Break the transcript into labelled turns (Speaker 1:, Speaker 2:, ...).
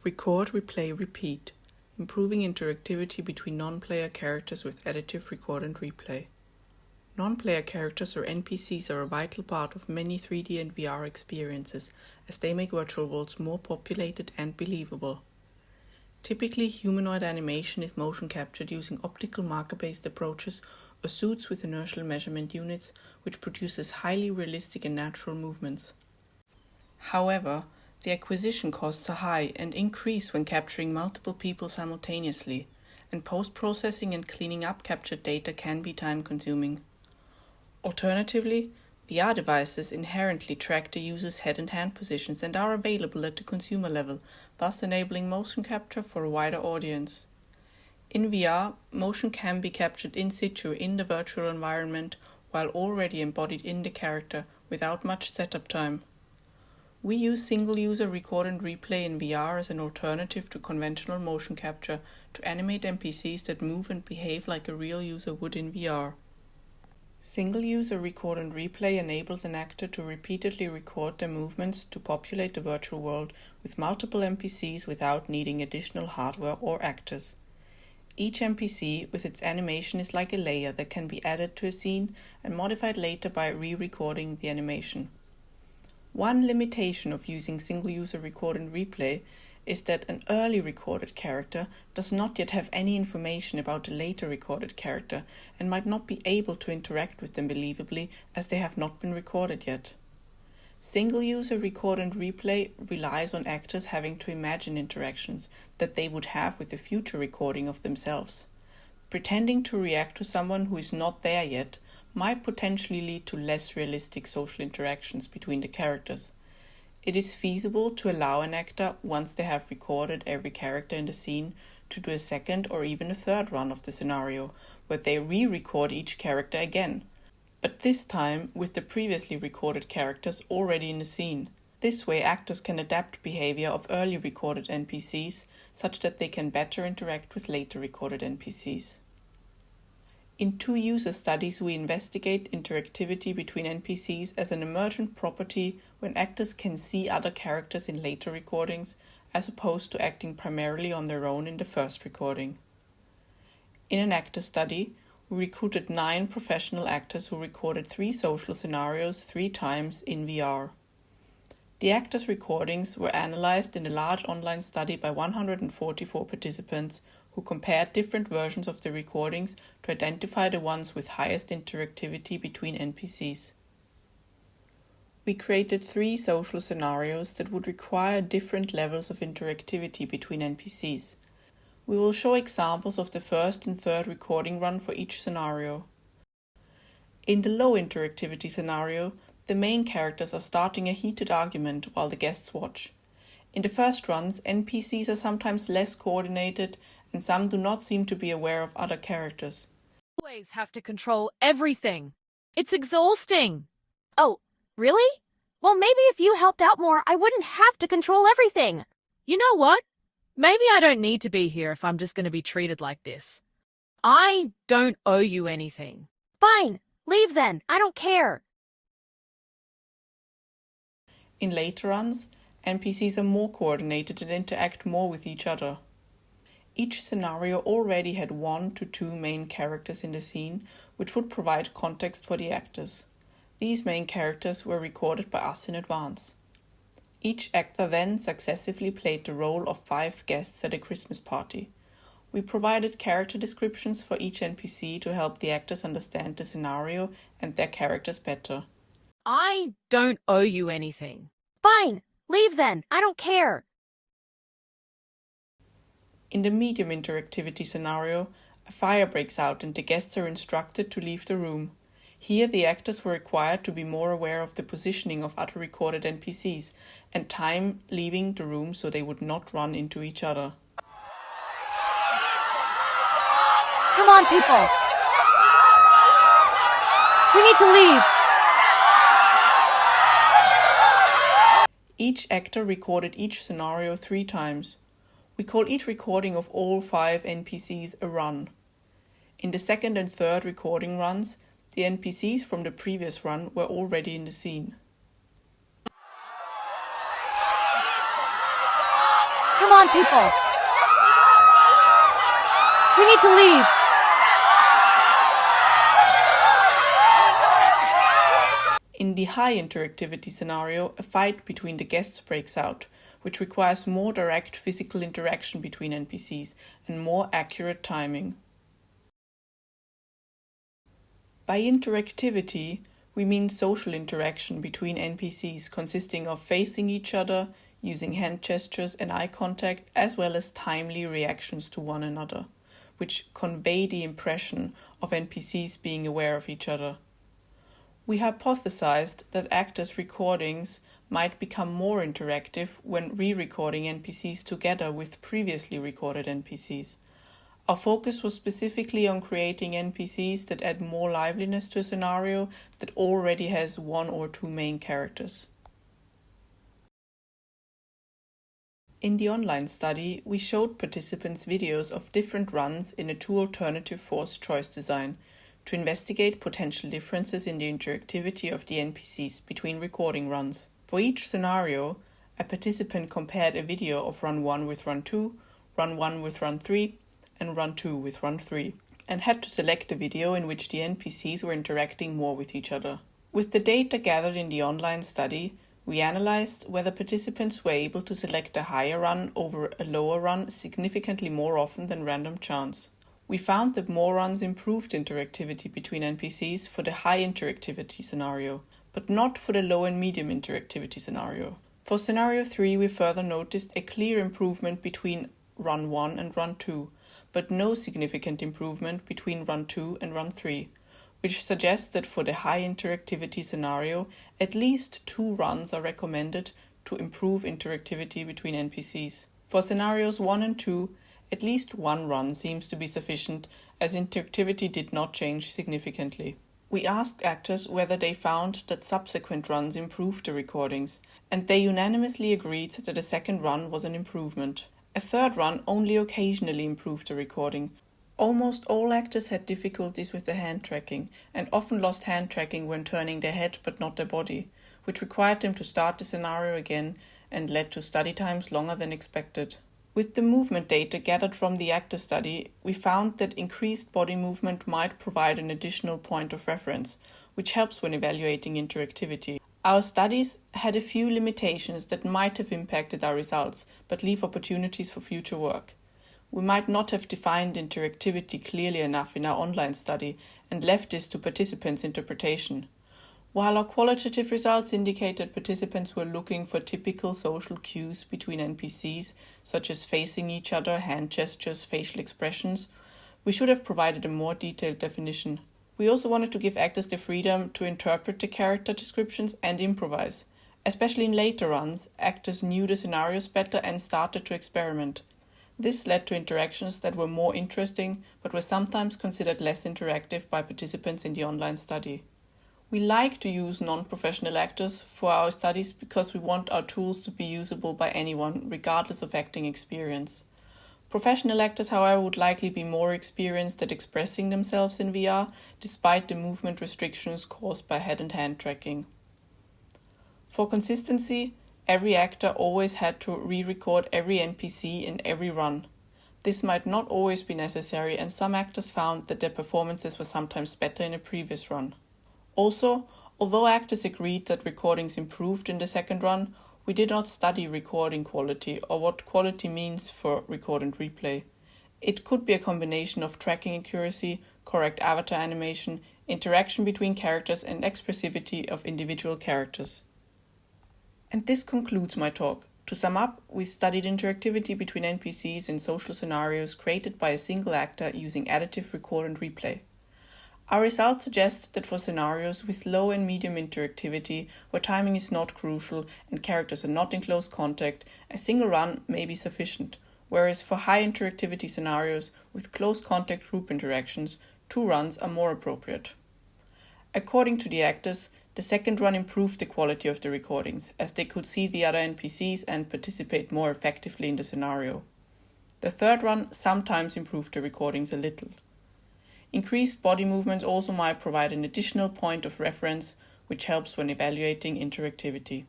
Speaker 1: Record, replay, repeat. Improving interactivity between non-player characters with additive record and replay. Non-player characters or NPCs are a vital part of many 3D and VR experiences, as they make virtual worlds more populated and believable. Typically, humanoid animation is motion captured using optical marker-based approaches or suits with inertial measurement units, which produces highly realistic and natural movements. However, the acquisition costs are high and increase when capturing multiple people simultaneously, and post-processing and cleaning up captured data can be time-consuming. Alternatively, VR devices inherently track the user's head and hand positions and are available at the consumer level, thus enabling motion capture for a wider audience. In VR, motion can be captured in situ in the virtual environment while already embodied in the character without much setup time. We use single-user record and replay in VR as an alternative to conventional motion capture to animate NPCs that move and behave like a real user would in VR. Single-user record and replay enables an actor to repeatedly record their movements to populate the virtual world with multiple NPCs without needing additional hardware or actors. Each NPC with its animation is like a layer that can be added to a scene and modified later by re-recording the animation. One limitation of using single-user record and replay is that an early recorded character does not yet have any information about a later recorded character and might not be able to interact with them believably as they have not been recorded yet. Single-user record and replay relies on actors having to imagine interactions that they would have with a future recording of themselves. Pretending to react to someone who is not there yet might potentially lead to less realistic social interactions between the characters. It is feasible to allow an actor, once they have recorded every character in the scene, to do a second or even a third run of the scenario, where they re-record each character again, but this time with the previously recorded characters already in the scene. This way actors can adapt behavior of early recorded NPCs, such that they can better interact with later recorded NPCs. In 2 user studies, we investigate interactivity between NPCs as an emergent property when actors can see other characters in later recordings, as opposed to acting primarily on their own in the first recording. In an actor study, we recruited 9 professional actors who recorded 3 social scenarios 3 times in VR. The actors' recordings were analyzed in a large online study by 144 participants who compared different versions of the recordings to identify the ones with highest interactivity between NPCs. We created 3 social scenarios that would require different levels of interactivity between NPCs. We will show examples of the first and third recording run for each scenario. In the low interactivity scenario, the main characters are starting a heated argument while the guests watch. In the first runs, NPCs are sometimes less coordinated and some do not seem to be aware of other characters.
Speaker 2: Always have to control everything. It's exhausting.
Speaker 3: Oh, really? Well, maybe if you helped out more, I wouldn't have to control everything.
Speaker 2: You know what? Maybe I don't need to be here if I'm just going to be treated like this. I don't owe you anything.
Speaker 3: Fine, leave then. I don't care.
Speaker 1: In later runs, NPCs are more coordinated and interact more with each other. Each scenario already had 1 to 2 main characters in the scene, which would provide context for the actors. These main characters were recorded by us in advance. Each actor then successively played the role of 5 guests at a Christmas party. We provided character descriptions for each NPC to help the actors understand the scenario and their characters better.
Speaker 2: I don't owe you anything.
Speaker 3: Fine, leave then. I don't care.
Speaker 1: In the medium interactivity scenario, a fire breaks out and the guests are instructed to leave the room. Here the actors were required to be more aware of the positioning of other recorded NPCs and time leaving the room so they would not run into each other.
Speaker 3: Come on, people. We need to leave.
Speaker 1: Each actor recorded each scenario 3 times. We call each recording of all 5 NPCs a run. In the second and third recording runs, the NPCs from the previous run were already in the scene.
Speaker 3: Come on, people! We need to leave!
Speaker 1: In the high-interactivity scenario, a fight between the guests breaks out, which requires more direct physical interaction between NPCs and more accurate timing. By interactivity, we mean social interaction between NPCs consisting of facing each other, using hand gestures and eye contact, as well as timely reactions to one another, which convey the impression of NPCs being aware of each other. We hypothesized that actors' recordings might become more interactive when re-recording NPCs together with previously recorded NPCs. Our focus was specifically on creating NPCs that add more liveliness to a scenario that already has one or two main characters. In the online study, we showed participants videos of different runs in a two-alternative forced choice design to investigate potential differences in the interactivity of the NPCs between recording runs. For each scenario, a participant compared a video of Run 1 with Run 2, Run 1 with Run 3, and Run 2 with Run 3, and had to select a video in which the NPCs were interacting more with each other. With the data gathered in the online study, we analyzed whether participants were able to select a higher run over a lower run significantly more often than random chance. We found that more runs improved interactivity between NPCs for the high interactivity scenario, but not for the low and medium interactivity scenario. For scenario 3, we further noticed a clear improvement between Run 1 and Run 2, but no significant improvement between Run 2 and Run 3, which suggests that for the high interactivity scenario, at least 2 runs are recommended to improve interactivity between NPCs. For scenarios 1 and 2, at least 1 run seems to be sufficient, as interactivity did not change significantly. We asked actors whether they found that subsequent runs improved the recordings, and they unanimously agreed that a second run was an improvement. A third run only occasionally improved the recording. Almost all actors had difficulties with the hand tracking, and often lost hand tracking when turning their head but not their body, which required them to start the scenario again and led to study times longer than expected. With the movement data gathered from the actor study, we found that increased body movement might provide an additional point of reference, which helps when evaluating interactivity. Our studies had a few limitations that might have impacted our results, but leave opportunities for future work. We might not have defined interactivity clearly enough in our online study and left this to participants' interpretation. While our qualitative results indicate that participants were looking for typical social cues between NPCs, such as facing each other, hand gestures, facial expressions, we should have provided a more detailed definition. We also wanted to give actors the freedom to interpret the character descriptions and improvise. Especially in later runs, actors knew the scenarios better and started to experiment. This led to interactions that were more interesting, but were sometimes considered less interactive by participants in the online study. We like to use non-professional actors for our studies because we want our tools to be usable by anyone, regardless of acting experience. Professional actors, however, would likely be more experienced at expressing themselves in VR, despite the movement restrictions caused by head and hand tracking. For consistency, every actor always had to re-record every NPC in every run. This might not always be necessary, and some actors found that their performances were sometimes better in a previous run. Also, although actors agreed that recordings improved in the second run, we did not study recording quality or what quality means for record and replay. It could be a combination of tracking accuracy, correct avatar animation, interaction between characters, and expressivity of individual characters. And this concludes my talk. To sum up, we studied interactivity between NPCs in social scenarios created by a single actor using additive record and replay. Our results suggest that for scenarios with low and medium interactivity, where timing is not crucial and characters are not in close contact, a single run may be sufficient, whereas for high interactivity scenarios with close contact group interactions, 2 runs are more appropriate. According to the actors, the second run improved the quality of the recordings, as they could see the other NPCs and participate more effectively in the scenario. The third run sometimes improved the recordings a little. Increased body movement also might provide an additional point of reference, which helps when evaluating interactivity.